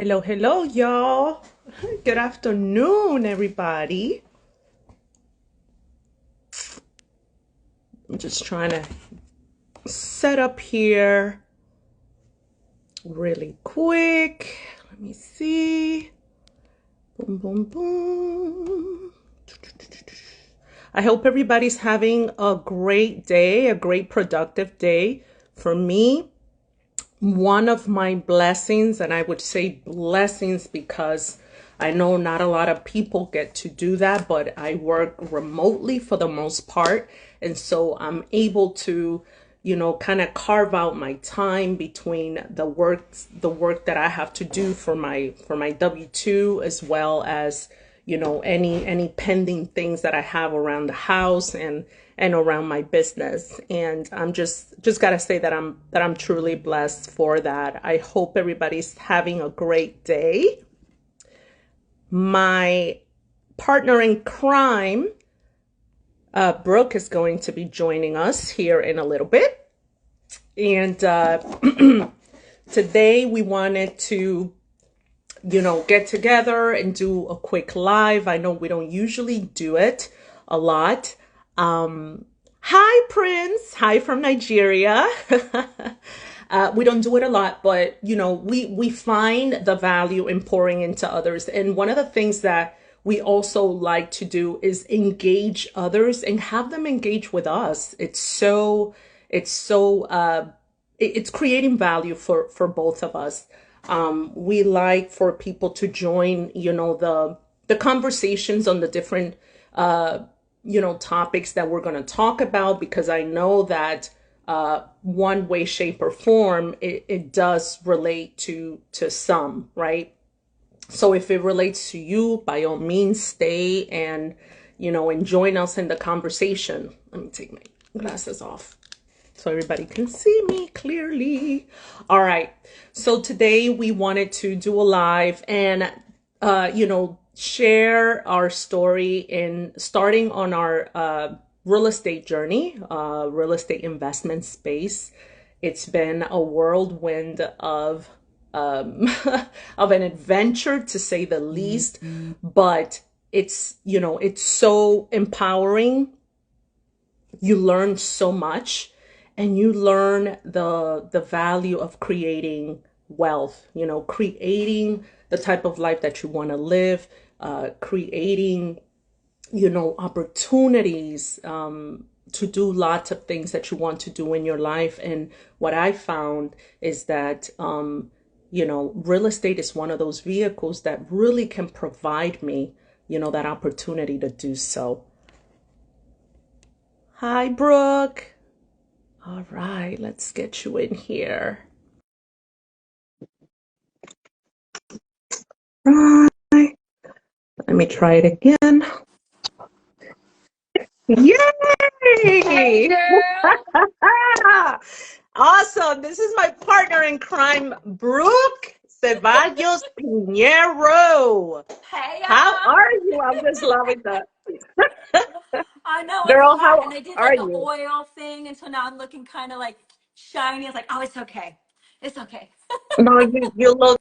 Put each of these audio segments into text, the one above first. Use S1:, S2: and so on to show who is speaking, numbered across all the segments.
S1: Hello, hello, y'all. Good afternoon, everybody. I'm just trying to set up here really quick. Let me see. Boom, boom, boom. I hope everybody's having a great day, a great productive day. For me, one of my blessings, and I would say blessings because I know not a lot of people get to do that, but I work remotely for the most part. And so I'm able to, kind of carve out my time between the work that I have to do for my W-2, as well as, any pending things that I have around the house and around my business. And I'm just gotta say that I'm truly blessed for that. I hope everybody's having a great day. My partner in crime, Brooke, is going to be joining us here in a little bit. And today we wanted to, get together and do a quick live. I know we don't usually do it a lot. Hi, Prince. Hi from Nigeria. We don't do it a lot, but we find the value in pouring into others. And one of the things that we also like to do is engage others and have them engage with us. It's creating value for both of us. We like for people to join, the conversations on the different topics that we're going to talk about, because I know that one way, shape, or form, it does relate to some, right? So if it relates to you, by all means, stay and join us in the conversation. Let me take my glasses off so everybody can see me clearly. All right. So today we wanted to do a live and, share our story in starting on our real estate journey, real estate investment space. It's been a whirlwind of of an adventure, to say the least, but it's so empowering. You learn so much, and you learn the value of creating wealth, creating the type of life that you want to live, creating opportunities, to do lots of things that you want to do in your life. And what I found is that real estate is one of those vehicles that really can provide me that opportunity to do so. Hi, Brooke. All right, let's get you in here. Right. Let me try it again.
S2: Hey
S1: Yay!
S2: girl.
S1: Awesome. This is my partner in crime, Brooke Ceballos Pinheiro.
S2: Hey
S1: How
S2: y'all.
S1: are you? I'm just loving that.
S2: I know it's
S1: Girl,
S2: hot
S1: how
S2: and I did
S1: are
S2: like an
S1: you?
S2: oil thing and so now I'm looking kind of like shiny. It's like, oh, it's okay. It's okay.
S1: No, you look,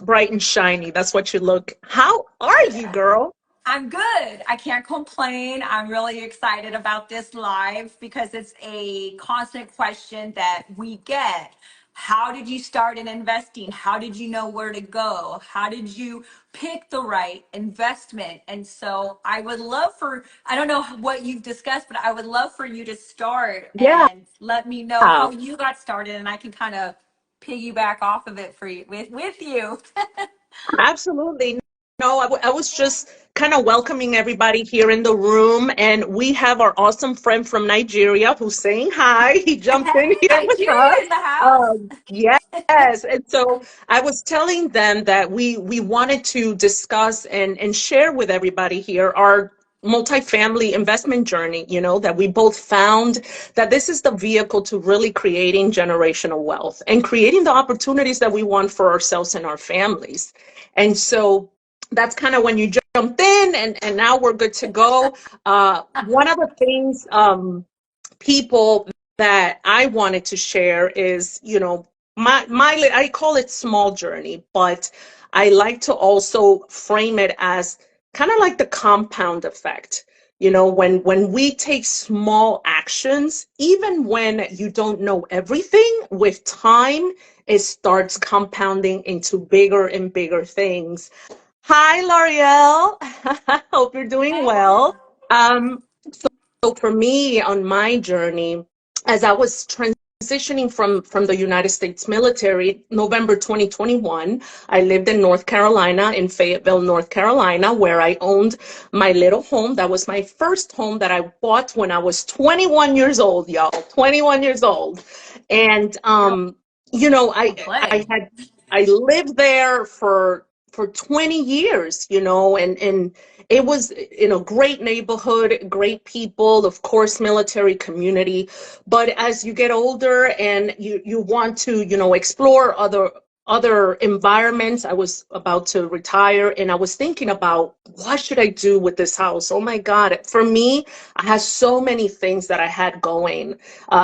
S1: bright and shiny. That's what you look. How are you,
S2: Yeah.
S1: girl?
S2: I'm good. I can't complain. I'm really excited about this live because it's a constant question that we get. How did you start in investing? How did you know where to go? How did you pick the right investment? And so I would love for, I don't know what you've discussed, but I would love for you to start
S1: Yeah,
S2: and let me know how you got started and I can kind of piggyback off of it for you with you.
S1: absolutely. No, I was just kind of welcoming everybody here in the room, and we have our awesome friend from Nigeria who's saying hi. He jumped in here with
S2: Nigeria
S1: us.
S2: in the house.
S1: Yes, and so I was telling them that we wanted to discuss and share with everybody here our multifamily investment journey, that we both found that this is the vehicle to really creating generational wealth and creating the opportunities that we want for ourselves and our families. And so that's kind of when you jumped in, and now we're good to go. One of the things, people, that I wanted to share is, I call it small journey, but I like to also frame it as kind of like the compound effect. You know, when we take small actions, even when you don't know everything, with time, it starts compounding into bigger and bigger things. Hi, L'Oreal. Hope you're doing
S2: Hey.
S1: well. Um, so for me on my journey, as I was transitioning from the United States military, November 2021, I lived in North Carolina, in Fayetteville, North Carolina, where I owned my little home. That was my first home that I bought when I was 21 years old, y'all. 21 years old. And
S2: Girl,
S1: you know,
S2: don't play.
S1: I lived there for 20 years, you know, and it was in a great neighborhood, great people, of course, military community. But as you get older and you want to, you know, explore other environments, I was about to retire and I was thinking about what should I do with this house? Oh my God. For me, I had so many things that I had going,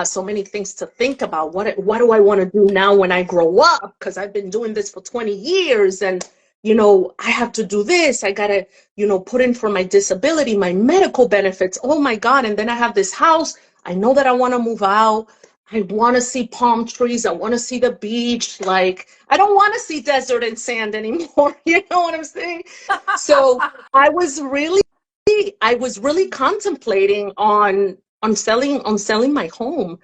S1: so many things to think about. What do I want to do now when I grow up? Because I've been doing this for 20 years and you know, I have to do this. I gotta, you know, put in for my disability, my medical benefits. Oh my God. And then I have this house. I know that I want to move out. I want to see palm trees. I want to see the beach. Like, I don't want to see desert and sand anymore. You know what I'm saying? So I was really, I was really contemplating on selling my home,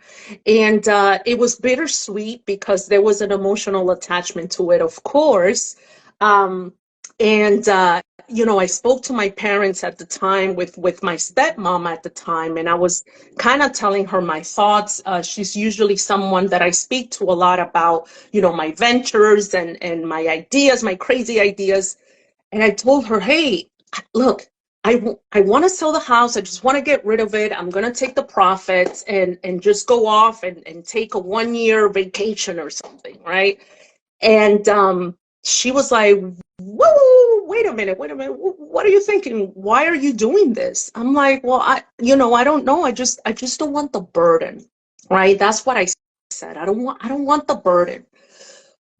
S1: and it was bittersweet because there was an emotional attachment to it, of course. Um, and you know, I spoke to my parents at the time with my stepmom at the time, and I was kind of telling her my thoughts. She's usually someone that I speak to a lot about, you know, my ventures and my ideas, my crazy ideas. And I told her, hey, look, I want to sell the house. I just want to get rid of it. I'm going to take the profits and just go off and take a 1 year vacation or something, right? And she was like, whoa, wait a minute. What are you thinking? Why are you doing this? I'm like, well, you know, I don't know. I just don't want the burden, right? That's what I said. I don't want the burden.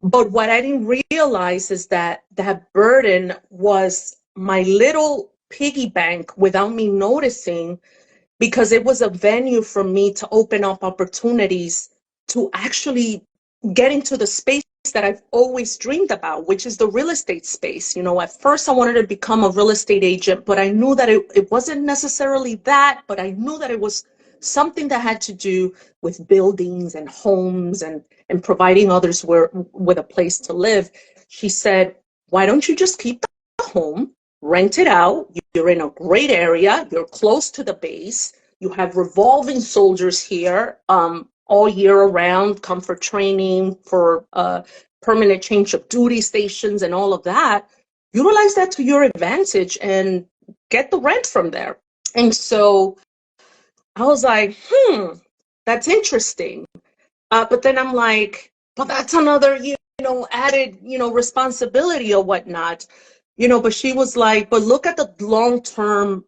S1: But what I didn't realize is that that burden was my little piggy bank without me noticing, because it was a venue for me to open up opportunities to actually get into the space that I've always dreamed about, which is the real estate space. You know, at first I wanted to become a real estate agent, but I knew that it wasn't necessarily that, but I knew that it was something that had to do with buildings and homes and providing others with a place to live. She said, why don't you just keep the home, rent it out? You're in a great area, you're close to the base, you have revolving soldiers here, all year around, come for training, for permanent change of duty stations and all of that. Utilize that to your advantage and get the rent from there. And so I was like, that's interesting. But then I'm like, but that's another, you know, added, you know, responsibility or whatnot. You know, but she was like, but look at the long-term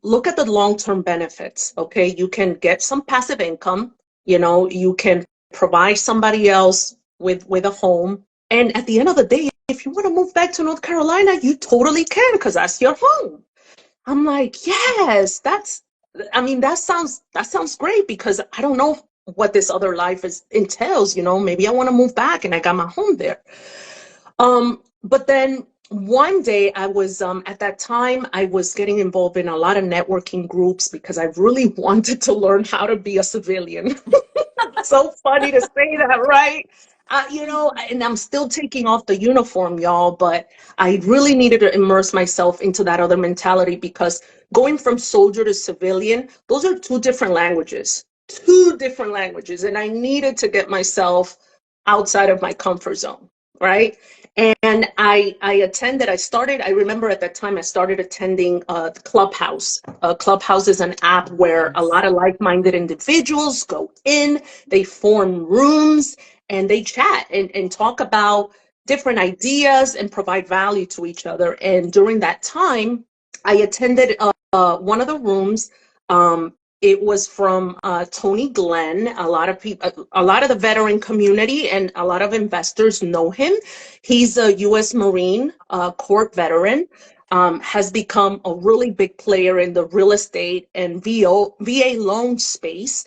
S1: benefits. Okay. You can get some passive income, you know, you can provide somebody else with a home. And at the end of the day, if you want to move back to North Carolina, you totally can, because that's your home. I'm like, yes, I mean, that sounds great, because I don't know what this other life entails, you know, maybe I want to move back and I got my home there. But then one day I was, at that time, I was getting involved in a lot of networking groups because I really wanted to learn how to be a civilian. So funny to say that, right? You know, and I'm still taking off the uniform, y'all, but I really needed to immerse myself into that other mentality, because going from soldier to civilian, those are two different languages. And I needed to get myself outside of my comfort zone, right? And I remember at that time, I started attending Clubhouse. Clubhouse is an app where a
S2: Yes.
S1: lot of like-minded individuals go in, they form rooms, and they chat and talk about different ideas and provide value to each other. And during that time, I attended one of the rooms. It was from Tony Glenn. A lot of people, a lot of the veteran community and a lot of investors know him. He's a U.S. Marine Corps veteran, has become a really big player in the real estate and VA loan space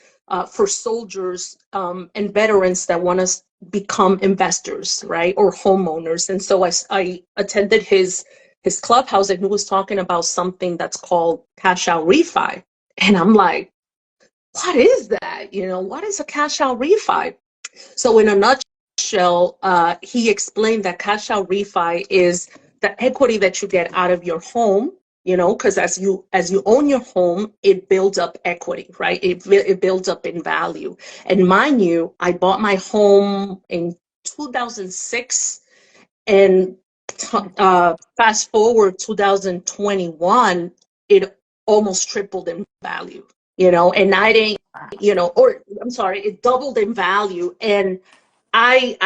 S1: for soldiers and veterans that want to become investors, right, or homeowners. And so I attended his clubhouse, and he was talking about something that's called cash out refi. And I'm like, what is that? You know, what is a cash out refi? So in a nutshell, he explained that cash out refi is the equity that you get out of your home, you know, because as you own your home, it builds up equity, right? It builds up in value. And mind you, I bought my home in 2006, and fast forward 2021, it almost tripled in value, you know, and I didn't, you know, or I'm sorry, it doubled in value. And I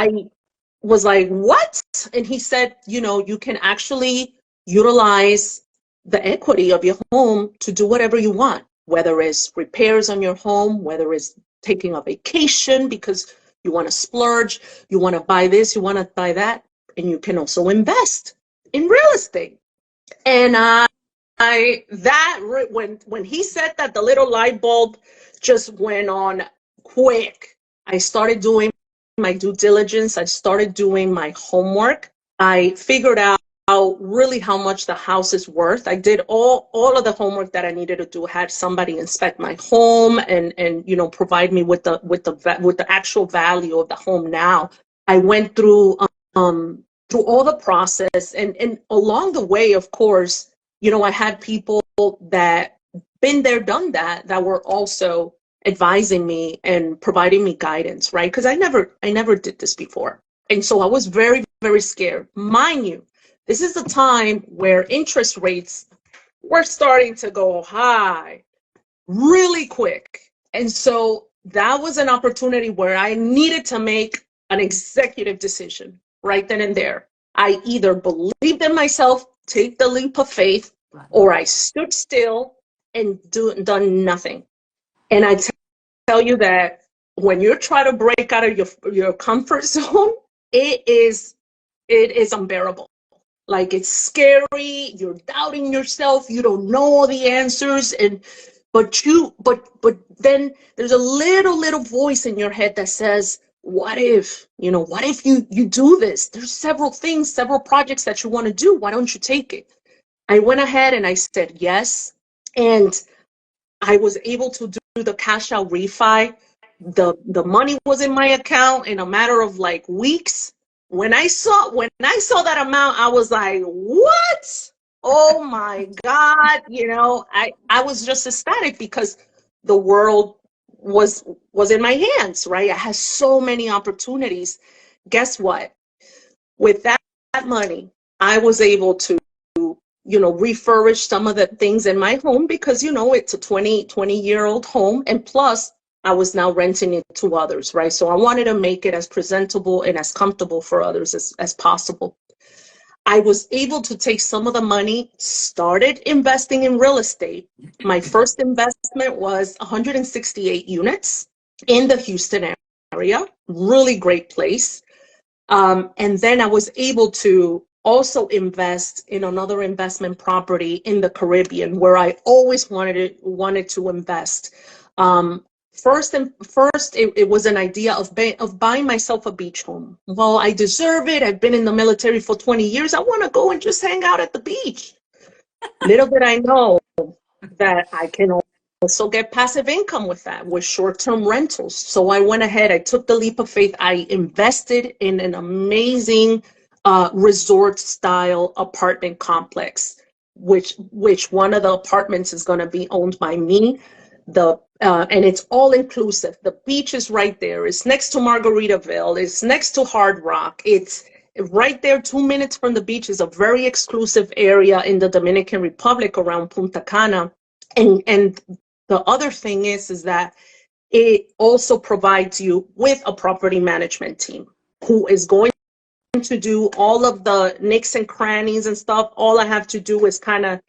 S1: was like, what? And he said, you know, you can actually utilize the equity of your home to do whatever you want, whether it's repairs on your home, whether it's taking a vacation because you want to splurge, you want to buy this, you want to buy that, and you can also invest in real estate. And when he said that, the little light bulb just went on quick. I started doing my due diligence. I started doing my homework. I figured out really how much the house is worth. I did all of the homework that I needed to do. Had somebody inspect my home and you know, provide me with the actual value of the home. Now I went through all the process, and along the way, of course, you know, I had people that been there, done that were also advising me and providing me guidance, right? Because I never did this before. And so I was very, very scared. Mind you, this is a time where interest rates were starting to go high really quick. And so that was an opportunity where I needed to make an executive decision right then and there. I either believed in myself, take the leap of faith, or I stood still and done nothing. And I tell you that when you're trying to break out of your comfort zone, it is unbearable. Like, it's scary, you're doubting yourself, you don't know all the answers, and but then there's a little voice in your head that says, what if, you know, what if you do this? There's several projects that you want to do. Why don't you take it? I went ahead and I said yes, and I was able to do the cash out refi. The money was in my account in a matter of like weeks. When I saw that amount, I was like, what? Oh my God. You know, I was just ecstatic because the world was in my hands, right? I had so many opportunities. Guess what? With that money, I was able to, you know, refurbish some of the things in my home because, you know, it's a 20-year-old home. And plus, I was now renting it to others, right? So I wanted to make it as presentable and as comfortable for others as possible. I was able to take some of the money, started investing in real estate. My first investment was 168 units in the Houston area, really great place. And then I was able to also invest in another investment property in the Caribbean where I always wanted to invest. First, it was an idea of buying myself a beach home. Well, I deserve it. I've been in the military for 20 years. I want to go and just hang out at the beach. Little did I know that I can also get passive income with that, with short-term rentals. So I went ahead, I took the leap of faith. I invested in an amazing resort-style apartment complex, which one of the apartments is going to be owned by me. And it's all inclusive. The beach is right there. It's next to Margaritaville. It's next to Hard Rock. It's right there, 2 minutes from the beach. Is a very exclusive area in the Dominican Republic around Punta Cana. And the other thing is that it also provides you with a property management team who is going to do all of the nicks and crannies and stuff. All I have to do is kind of,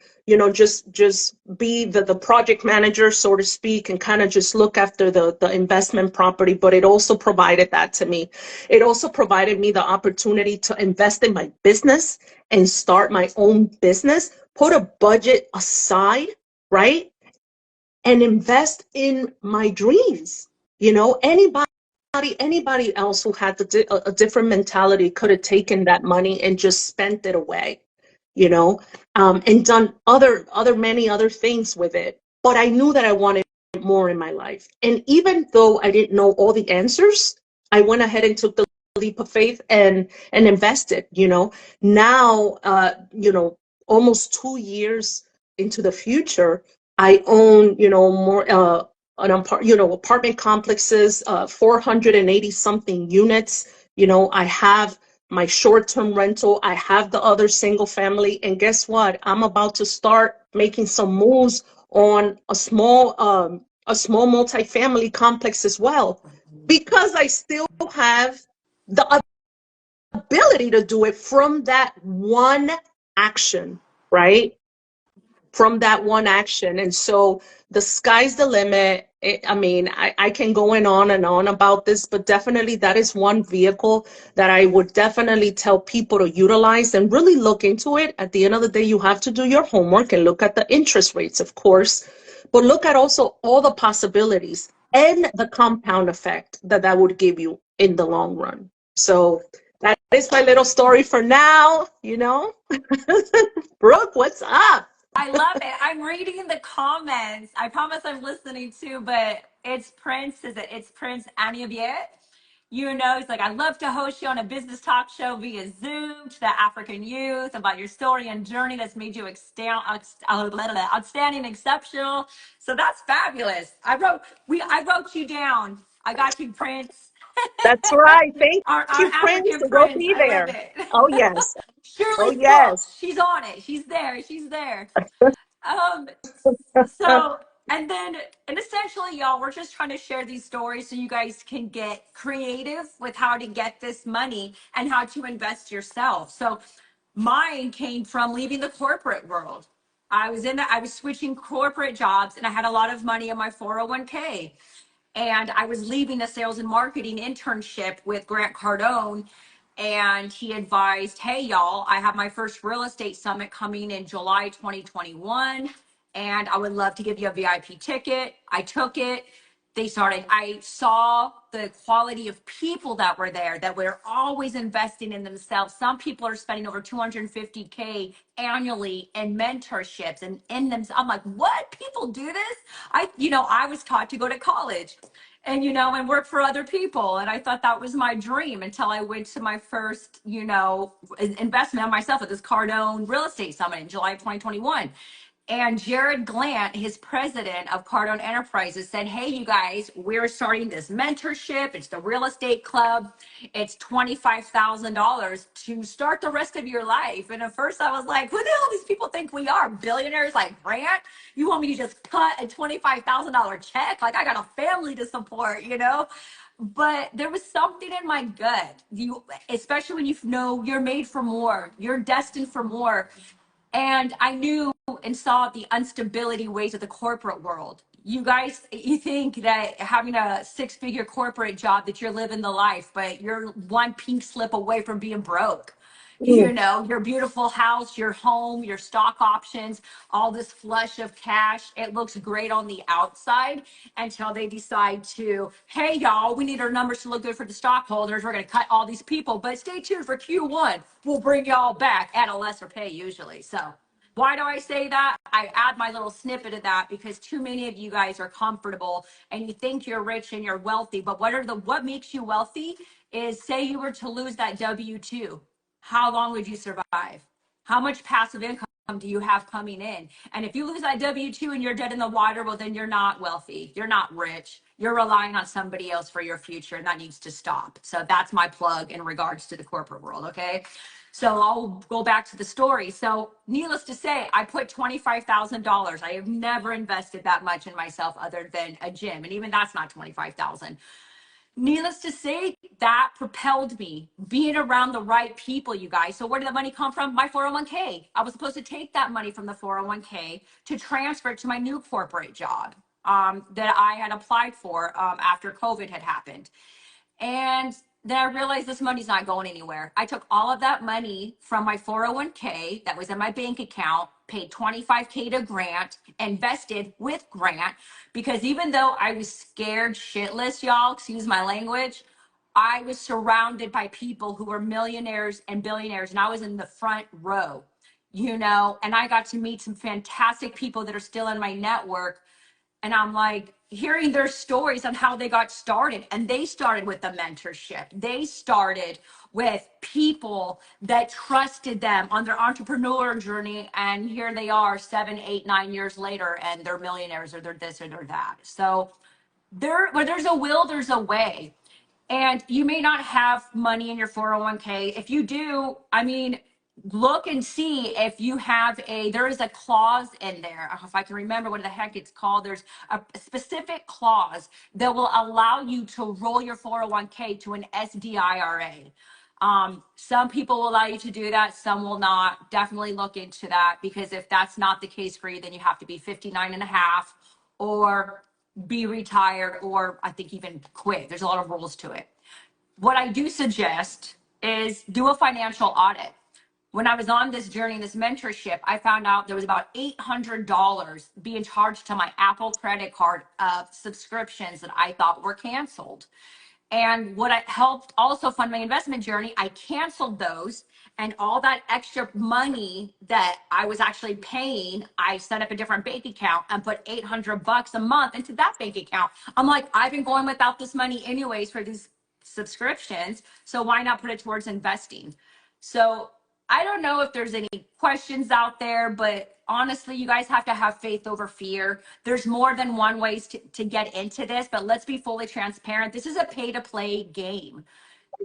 S1: just be the project manager, so to speak, and kind of just look after the investment property. But it also provided that to me. It also provided me the opportunity to invest in my business and start my own business, put a budget aside, right? And invest in my dreams. Anybody else who had a different mentality could have taken that money and just spent it away, and done other many other things with it. But I knew that I wanted more in my life. And even though I didn't know all the answers, I went ahead and took the leap of faith and invested. Now, almost 2 years into the future, I own, more apartment complexes, 480 something units. I have my short-term rental. I have the other single family. And guess what? I'm about to start making some moves on a small multifamily complex as well, because I still have the ability to do it from that one action, right? From that one action. And so the sky's the limit. I mean, I can go on and on about this, but definitely that is one vehicle that I would definitely tell people to utilize and really look into it. At the end of the day, you have to do your homework and look at the interest rates, of course, but look at also all the possibilities and the compound effect that that would give you in the long run. So that is my little story for now. Brooke, what's up?
S2: I love it. I'm reading the comments. I promise I'm listening too, but it's Prince. Is it? It's Prince Aniabiet. He's like, I love to host you on a business talk show via Zoom to the African youth about your story and journey that's made you outstanding, exceptional. So that's fabulous. I wrote you down. I got you, Prince.
S1: That's right. Thank
S2: our
S1: you, Prince.
S2: African
S1: We'll
S2: Prince.
S1: be
S2: I love
S1: there.
S2: it.
S1: Oh, yes. Oh,
S2: Shirley
S1: yes.
S2: Stokes. She's on it. She's there. She's there. Um, so, and essentially, y'all, we're just trying to share these stories so you guys can get creative with how to get this money and how to invest yourself. So, mine came from leaving the corporate world. I was switching corporate jobs and I had a lot of money in my 401k. And I was leaving a sales and marketing internship with Grant Cardone. And he advised, hey, y'all, I have my first real estate summit coming in July 2021. And I would love to give you a VIP ticket. I took it. I saw the quality of people that were there, that were always investing in themselves. Some people are spending over 250K annually in mentorships and in them. I'm like, what? People do this? I was taught to go to college and work for other people. And I thought that was my dream until I went to my first, investment on myself at this Cardone Real Estate Summit in July of 2021. And Jared Glant, his president of Cardone Enterprises, said, hey, you guys, we're starting this mentorship. It's the real estate club. It's $25,000 to start the rest of your life. And at first I was like, who the hell do these people think we are? Billionaires like Grant? You want me to just cut a $25,000 check? Like, I got a family to support. But there was something in my gut. Especially when you're made for more, you're destined for more. And I knew and saw the instability ways of the corporate world. You guys, you think that having a six-figure corporate job that you're living the life, but you're one pink slip away from being broke.
S1: Mm,
S2: Your beautiful house, your home, your stock options, all this flush of cash. It looks great on the outside until they decide to, hey, y'all, we need our numbers to look good for the stockholders. We're going to cut all these people, but stay tuned for Q1. We'll bring y'all back at a lesser pay usually. So why do I say that? I add my little snippet of that because too many of you guys are comfortable and you think you're rich and you're wealthy, but what makes you wealthy is, say you were to lose that W-2. How long would you survive? How much passive income do you have coming in? And if you lose that W-2 and you're dead in the water, well, then you're not wealthy. You're not rich. You're relying on somebody else for your future, and that needs to stop. So that's my plug in regards to the corporate world, okay? So I'll go back to the story. So needless to say, I put $25,000. I have never invested that much in myself other than a gym. And even that's not $25,000. needless to say, that propelled me being around the right people, you guys. So where did the money come from? My 401k. I was supposed to take that money from the 401k to transfer it to my new corporate job that I had applied for after COVID had happened. And then I realized this money's not going anywhere. I took all of that money from my 401k that was in my bank account, paid 25K to Grant, invested with Grant, because even though I was scared shitless, y'all, excuse my language, I was surrounded by people who were millionaires and billionaires, and I was in the front row, and I got to meet some fantastic people that are still in my network. And I'm like hearing their stories on how they got started. And they started with the mentorship. They started with people that trusted them on their entrepreneur journey. And here they are 7, 8, 9 years later, and they're millionaires or they're this or they're that. So where there's a will, there's a way. And you may not have money in your 401k. If you do, I mean, look and see if you have there is a clause in there. If I can remember what the heck it's called, there's a specific clause that will allow you to roll your 401k to an SDIRA. Some people will allow you to do that, some will not. Definitely look into that, because if that's not the case for you, then you have to be 59 and a half or be retired, or I think even quit. There's a lot of rules to it. What I do suggest is do a financial audit. When I was on this journey, this mentorship, I found out there was about $800 being charged to my Apple credit card of subscriptions that I thought were canceled. And what I helped also fund my investment journey, I canceled those, and all that extra money that I was actually paying, I set up a different bank account and put $800 a month into that bank account. I'm like, I've been going without this money anyways for these subscriptions, so why not put it towards investing? So I don't know if there's any questions out there, but honestly, you guys have to have faith over fear. There's more than one ways to get into this, but let's be fully transparent. This is a pay to play game.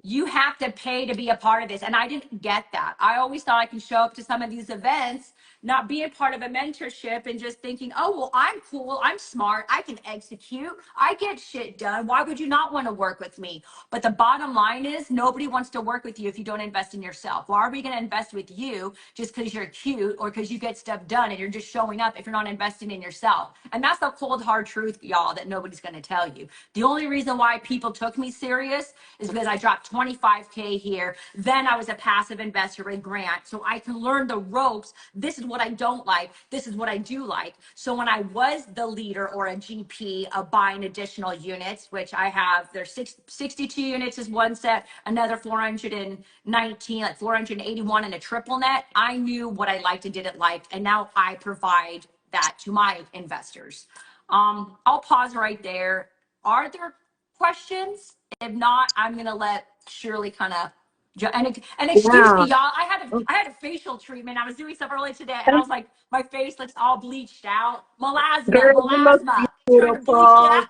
S2: You have to pay to be a part of this. And I didn't get that. I always thought I can show up to some of these events, not be a part of a mentorship, and just thinking, oh, well, I'm cool. I'm smart. I can execute. I get shit done. Why would you not want to work with me? But the bottom line is nobody wants to work with you if you don't invest in yourself. Why are we going to invest with you just because you're cute or because you get stuff done and you're just showing up if you're not investing in yourself? And that's the cold, hard truth, y'all, that nobody's going to tell you. The only reason why people took me serious is because I dropped 25K here. Then I was a passive investor with Grant. So I can learn the ropes. This is what I don't like. This is what I do like. So when I was the leader or a GP of buying additional units, which I have, there's 62 units is one set, another 419, like 481 in a triple net. I knew what I liked and didn't like. And now I provide that to my investors. I'll pause right there. Are there questions? If not, I'm going to let Shirley kind of and excuse me,
S1: Yeah.
S2: y'all. I had a facial treatment. I was doing stuff earlier today, and I was like, my face looks all bleached out.
S1: Girl, you look
S2: Trying to bleach it
S1: beautiful.
S2: out.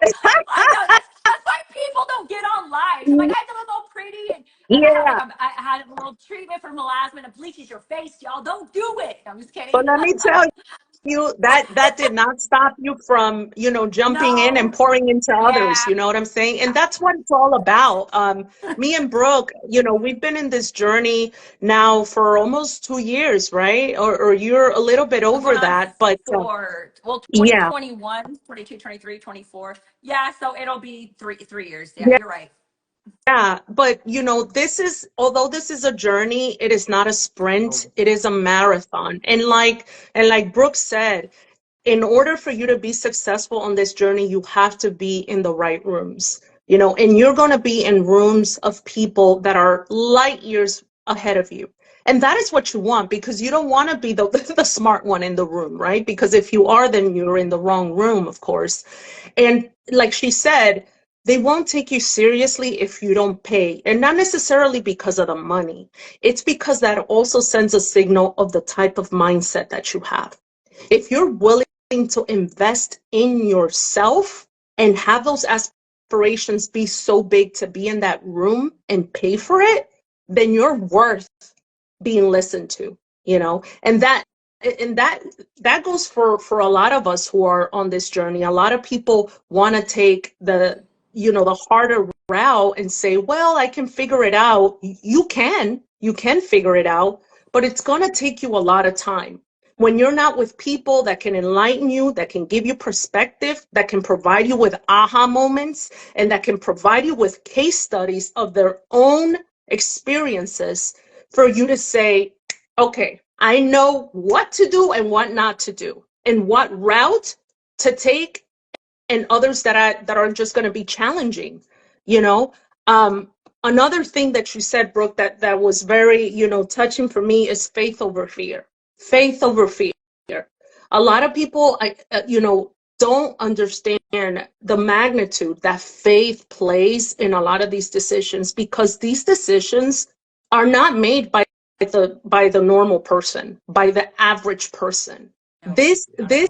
S2: I know that's why people don't get on live. So I'm like, I have to look all pretty, and
S1: Yeah.
S2: I had a little treatment for melasma. It bleaches your face, y'all. Don't do it. I'm just
S1: But
S2: kidding.
S1: let me tell you that did not stop you from, jumping in and
S2: No.
S1: pouring into others.
S2: Yeah.
S1: You know what I'm saying? And that's what it's all about. Me and Brooke, we've been in this journey now for almost 2 years, right? Or you're a little bit over
S2: Going on
S1: that, but
S2: well,
S1: yeah.
S2: 2021, 22, 23, 24. Yeah, so it'll be three years. Yeah,
S1: Yeah,
S2: you're right.
S1: yeah, but although this is a journey, it is not a sprint, it is a marathon. And like Brooke said, in order for you to be successful on this journey, you have to be in the right rooms, and you're going to be in rooms of people that are light years ahead of you. And that is what you want, because you don't want to be the, the smart one in the room, right? Because if you are, then you're in the wrong room, of course. And like she said, they won't take you seriously if you don't pay. And not necessarily because of the money. It's because that also sends a signal of the type of mindset that you have. If you're willing to invest in yourself and have those aspirations be so big to be in that room and pay for it, then you're worth being listened to, and that goes for a lot of us who are on this journey. A lot of people want to take the harder route and say, well, I can figure it out. You can figure it out, but it's going to take you a lot of time. When you're not with people that can enlighten you, that can give you perspective, that can provide you with aha moments, and that can provide you with case studies of their own experiences for you to say, okay, I know what to do and what not to do, and what route to take, and others that are just going to be challenging, you know. um Another thing that you said, Brooke, that was very, touching for me, is faith over fear. Faith over fear. A lot of people, don't understand the magnitude that faith plays in a lot of these decisions, because these decisions are not made by the normal person, by the average person.
S2: No,
S1: This
S2: no.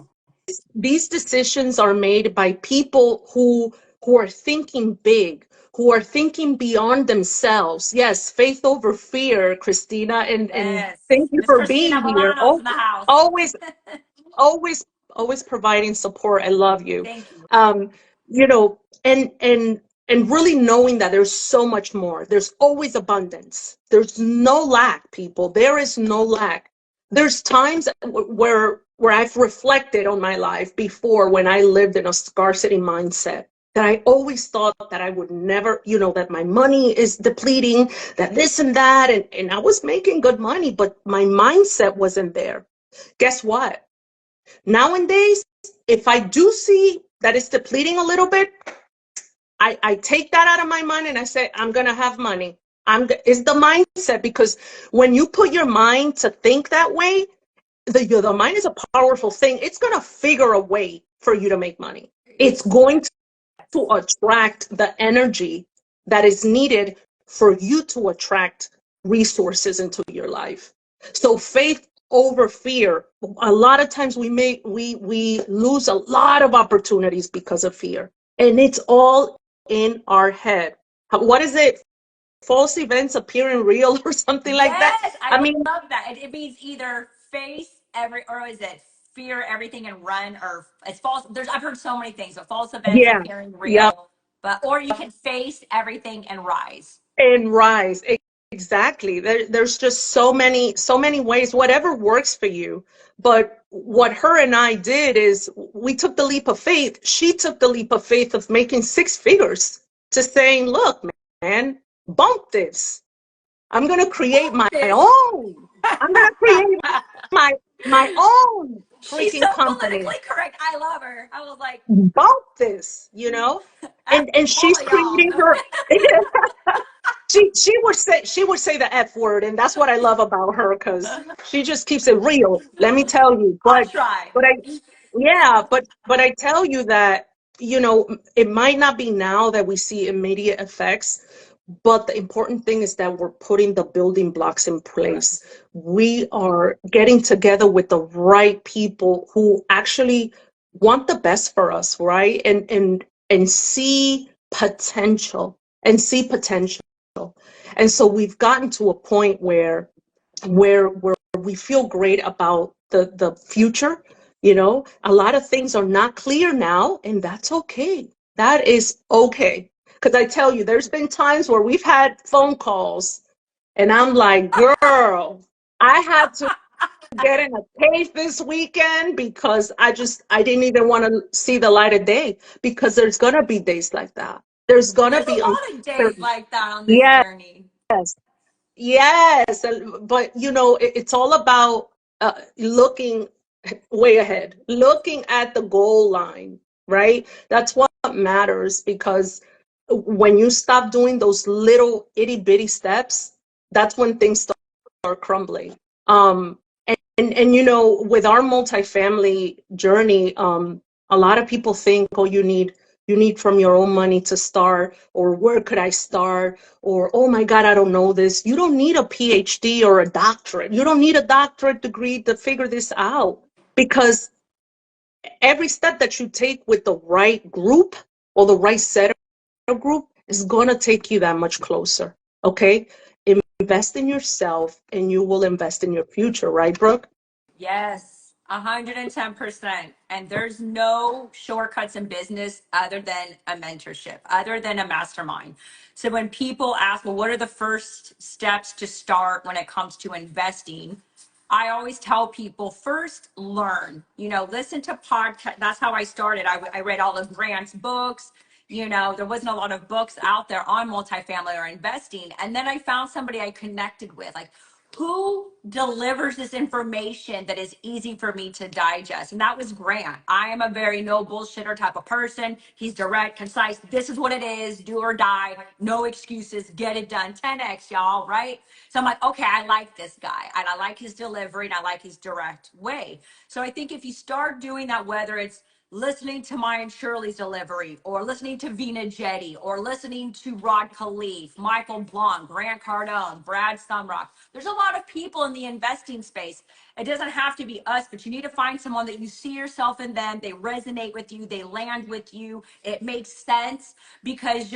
S1: these decisions are made by people who are thinking big, who are thinking beyond themselves. Yes, faith over fear, Christina, and
S2: Yes.
S1: thank you
S2: Miss
S1: for
S2: Christina
S1: being here.
S2: Milano's in the house.
S1: Always, always, always providing support. I love you.
S2: Thank you.
S1: Um, and really knowing that there's so much more. There's always abundance. There's no lack, people. There is no lack. There's times where I've reflected on my life before, when I lived in a scarcity mindset, that I always thought that I would never, that my money is depleting, that this and that, and I was making good money, but my mindset wasn't there. Guess what? Nowadays, if I do see that it's depleting a little bit, I take that out of my mind and I say, I'm going to have money. It's the mindset, because when you put your mind to think that way, the mind is a powerful thing. It's going to figure a way for you to make money. It's going
S2: Yes.
S1: to attract the energy that is needed for you to attract resources into your life. So faith over fear. A lot of times we lose a lot of opportunities because of fear. And it's all in our head. What is it? False events appearing real, or something like that.
S2: Yes, I
S1: I mean,
S2: love that. It means either face every, or is it fear everything and run, or it's false. I've heard so many things, but false events
S1: yeah,
S2: appearing
S1: yeah.
S2: real, but or you can face everything and rise.
S1: And rise. Exactly. There's just so many ways, whatever works for you. But what her and I did is, we took the leap of faith. She took the leap of faith of making six figures, to saying, look, man, bump this. I'm gonna create my
S2: This.
S1: own. I'm gonna create my my own
S2: She's so
S1: freaking company.
S2: politically correct. I love her. I was like,
S1: Bump this.
S2: F
S1: And
S2: all
S1: she's
S2: of y'all.
S1: creating her. She would say the F word, and that's what I love about her, because she just keeps it real. Let me tell you.
S2: I'll
S1: But
S2: try.
S1: but I yeah, but I tell you that, it might not be now that we see immediate effects, but the important thing is that we're putting the building blocks in place. We are getting together with the right people who actually want the best for us, right? And see potential, and see potential. And so we've gotten to a point where we feel great about the future. A lot of things are not clear now, and that's okay. That is okay. Because I tell you, there's been times where we've had phone calls, and I'm like, girl, I had to get in a cave this weekend, because I didn't even want to see the light of day, because there's gonna be days like that. There's gonna
S2: There's
S1: be
S2: a lot of days
S1: uncertainty.
S2: like that on this
S1: Yes,
S2: journey.
S1: yes, but it's all about looking way ahead, looking at the goal line, right? That's what matters, because when you stop doing those little itty bitty steps, that's when things start crumbling. And with our multifamily journey, a lot of people think, oh, you need from your own money to start, or where could I start, or oh my God, I don't know this. You don't need a PhD or a doctorate. You don't need a doctorate degree to figure this out, because every step that you take with the right group, or the right set of group, is going to take you that much closer. Okay? Invest in yourself, and you will invest in your future, right, Brooke?
S2: Yes, 110%. And there's no shortcuts in business other than a mentorship, other than a mastermind. So when people ask, well, what are the first steps to start when it comes to investing? I always tell people first learn, listen to podcasts. That's how I started. I read all of Grant's books. There wasn't a lot of books out there on multifamily or investing. And then I found somebody I connected with, like, who delivers this information that is easy for me to digest? And that was Grant. I am a very no bullshitter type of person. He's direct, concise. This is what it is, do or die, no excuses, get it done. 10x, y'all, right? So I'm like, okay, I like this guy and I like his delivery and I like his direct way. So I think if you start doing that, whether it's listening to Maya and Shirley's delivery, or listening to Vina Jetty, or listening to Rod Khleif, Michael Blanc, Grant Cardone, Brad Sumrock. There's a lot of people in the investing space. It doesn't have to be us, but you need to find someone that you see yourself in them. They resonate with you. They land with you. It makes sense because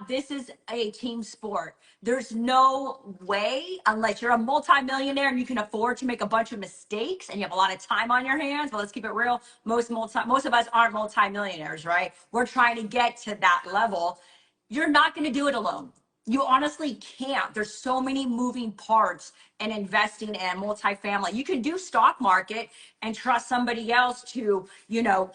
S2: this is a team sport. There's no way, unless you're a multimillionaire and you can afford to make a bunch of mistakes and you have a lot of time on your hands. But let's keep it real. Most of us aren't multimillionaires, right? We're trying to get to that level. You're not going to do it alone. You honestly can't. There's so many moving parts in investing in multifamily. You can do stock market and trust somebody else to,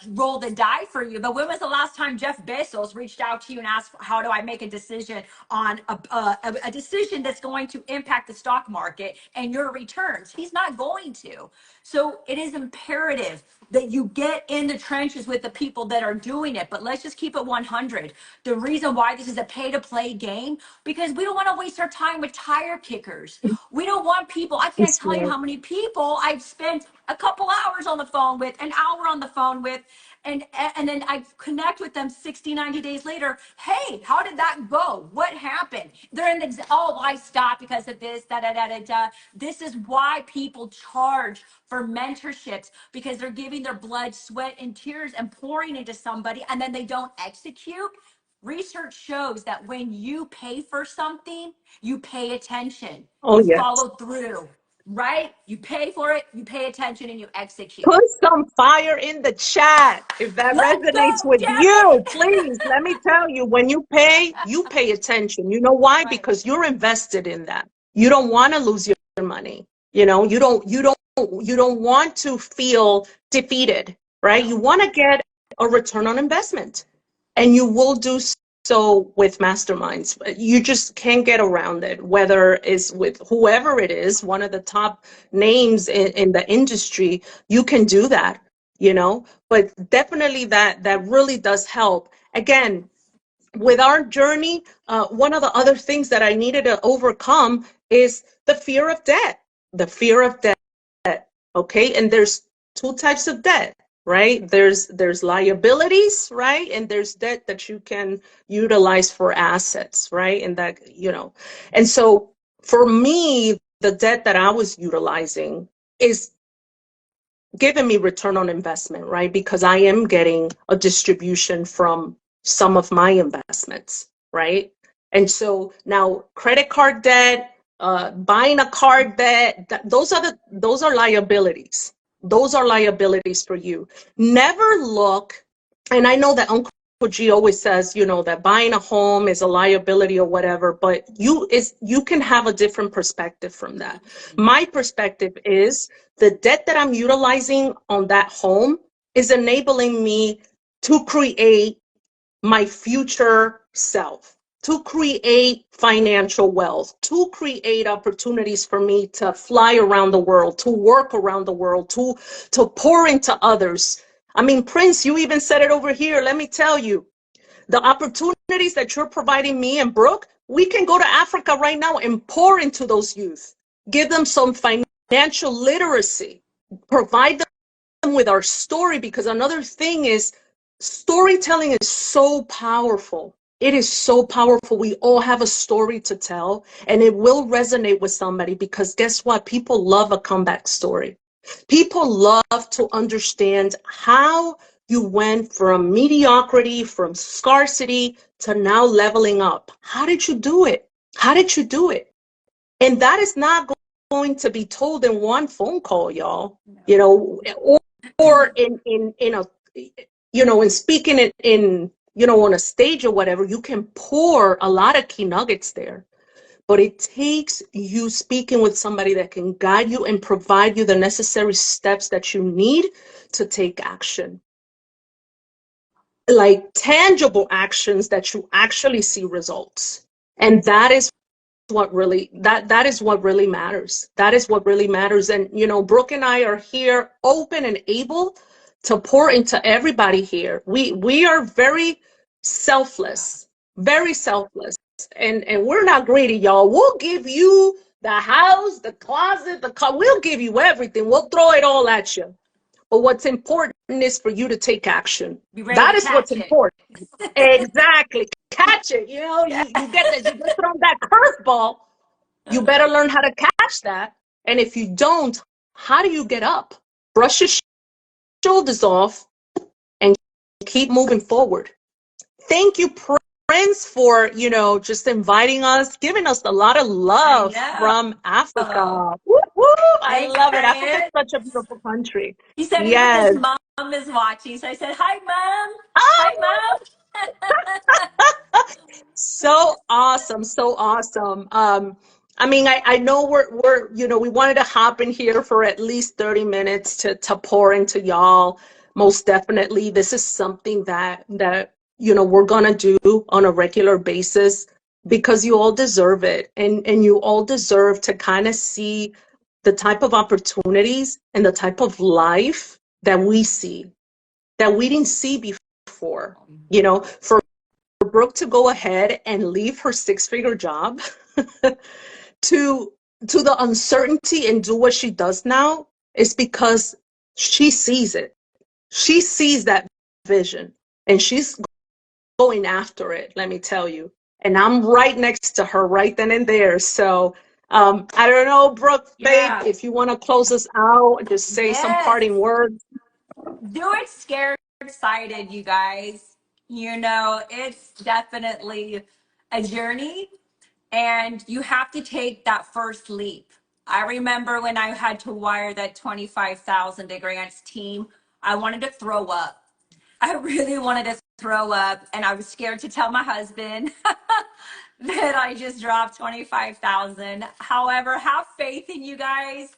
S2: roll the die for you. But when was the last time Jeff Bezos reached out to you and asked, how do I make a decision on a decision that's going to impact the stock market and your returns? He's not going to. So it is imperative that you get in the trenches with the people that are doing it. But let's just keep it 100. The reason why this is a pay to play game, because we don't want to waste our time with tire kickers. We don't want people. I can't tell you how many people I've spent a couple hours on the phone with, an hour on the phone with, and then I connect with them 60, 90 days later. Hey, how did that go? What happened? They're in the, oh, I stopped because of this, da, da, da, da, da. This is why people charge for mentorships, because they're giving their blood, sweat, and tears and pouring into somebody, and then they don't execute. Research shows that when you pay for something, you pay attention,
S1: Oh,
S2: you
S1: yes.
S2: follow through, right? You pay for it, you pay attention, and you execute.
S1: Put some fire in the chat if that
S2: Let's
S1: resonates
S2: go,
S1: with you.
S2: Derek.
S1: Please, let me tell you, when you pay attention. You know why?
S2: Right.
S1: Because you're invested in that. You don't want to lose your money. You don't want to feel defeated, right?
S2: No.
S1: You want to get a return on investment, and you will do so with masterminds. You just can't get around it, whether it's with whoever it is, one of the top names in the industry. You can do that, but definitely that really does help. Again, with our journey, one of the other things that I needed to overcome is the fear of debt. The fear of debt. Okay, and there's two types of debt, right? There's liabilities, right? And there's debt that you can utilize for assets, right? And and so for me, the debt that I was utilizing is giving me return on investment, right? Because I am getting a distribution from some of my investments, right? And so now credit card debt, buying a car debt, those are liabilities. Those are liabilities for you. Never look, and I know that Uncle G always says, that buying a home is a liability or whatever, but you can have a different perspective from that. My perspective is the debt that I'm utilizing on that home is enabling me to create my future self, to create financial wealth, to create opportunities for me to fly around the world, to work around the world, to pour into others. I mean, Prince, you even said it over here. Let me tell you, the opportunities that you're providing me and Brooke, we can go to Africa right now and pour into those youth, give them some financial literacy, provide them with our story, because another thing is storytelling is so powerful. It is so powerful. We all have a story to tell, and it will resonate with somebody, because guess what? People love a comeback story. People love to understand how you went from mediocrity, from scarcity to now leveling up. How did you do it? How did you do it? And that is not going to be told in one phone call, y'all.
S2: No.
S1: or in a, in speaking in on a stage or whatever, you can pour a lot of key nuggets there. But it takes you speaking with somebody that can guide you and provide you the necessary steps that you need to take action, like tangible actions that you actually see results. And that is what really matters. That is what really matters. And Brooke and I are here open and able to pour into everybody here. We are
S2: Yeah.
S1: very selfless. And we're not greedy, y'all. We'll give you the house, the closet, the car. We'll give you everything. We'll throw it all at you. But what's important is for you to take action.
S2: Be ready
S1: That
S2: to
S1: is what's
S2: catch it.
S1: important. Exactly. Catch it.
S2: Yeah.
S1: You get thrown that curveball. You better
S2: Uh-huh.
S1: learn how to catch that. And if you don't, how do you get up? Brush your shoulders off and keep moving forward. Thank you, Prince, for, just inviting us, giving us a lot of
S2: I
S1: love from
S2: know.
S1: Africa. Woo, woo, I
S2: Thanks,
S1: love it. Africa is
S2: Prince.
S1: such a beautiful country.
S2: He said his
S1: Yes.
S2: mom is watching. So I said, hi, mom. Hi,
S1: Oh,
S2: mom.
S1: so awesome, so awesome. I mean, I know we're we wanted to hop in here for at least 30 minutes to pour into y'all. Most definitely, this is something that we're gonna do on a regular basis because you all deserve it, and you all deserve to kind of see the type of opportunities and the type of life that we see that we didn't see before. For Brooke to go ahead and leave her six-figure job to to the uncertainty and do what she does now is because she sees it. She sees that vision and she's going after it, let me tell you. And I'm right next to her right then and there. So I don't know, Brooke, babe,
S2: Yeah.
S1: if you want to close us out, just say some
S2: Yes.
S1: parting words.
S2: Do it scared, excited, you guys. It's definitely a journey, and you have to take that first leap. I remember when I had to wire that 25,000 to Grant's team, I wanted to throw up. I really wanted to throw up, and I was scared to tell my husband that I just dropped 25,000. However, have faith in you guys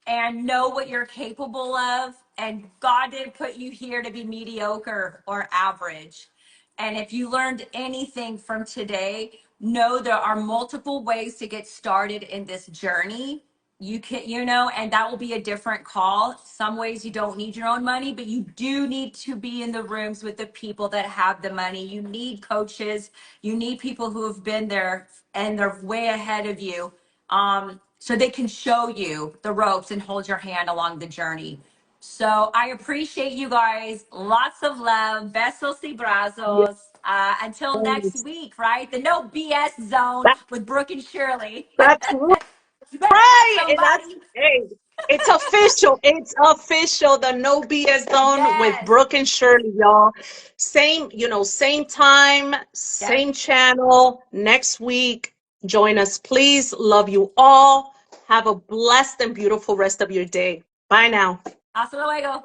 S2: and know what you're capable of. And God didn't put you here to be mediocre or average. And if you learned anything from today, know there are multiple ways to get started in this journey. You can, and that will be a different call. Some ways you don't need your own money, but you do need to be in the rooms with the people that have the money. You need coaches, you need people who have been there and they're way ahead of you. So they can show you the ropes and hold your hand along the journey. So I appreciate you guys. Lots of love. Besos y
S1: Yes,
S2: brazos. Until next week, right? The no BS zone
S1: that,
S2: with Brooke and Shirley.
S1: that's
S2: You better ask
S1: right. And that's,
S2: somebody.
S1: hey, it's official. It's official. The No BS Zone with
S2: Yes.
S1: Brooke and Shirley, y'all. Same, same time,
S2: Yep.
S1: same channel next week. Join us, please. Love you all. Have a blessed and beautiful rest of your day. Bye now.
S2: Hasta luego.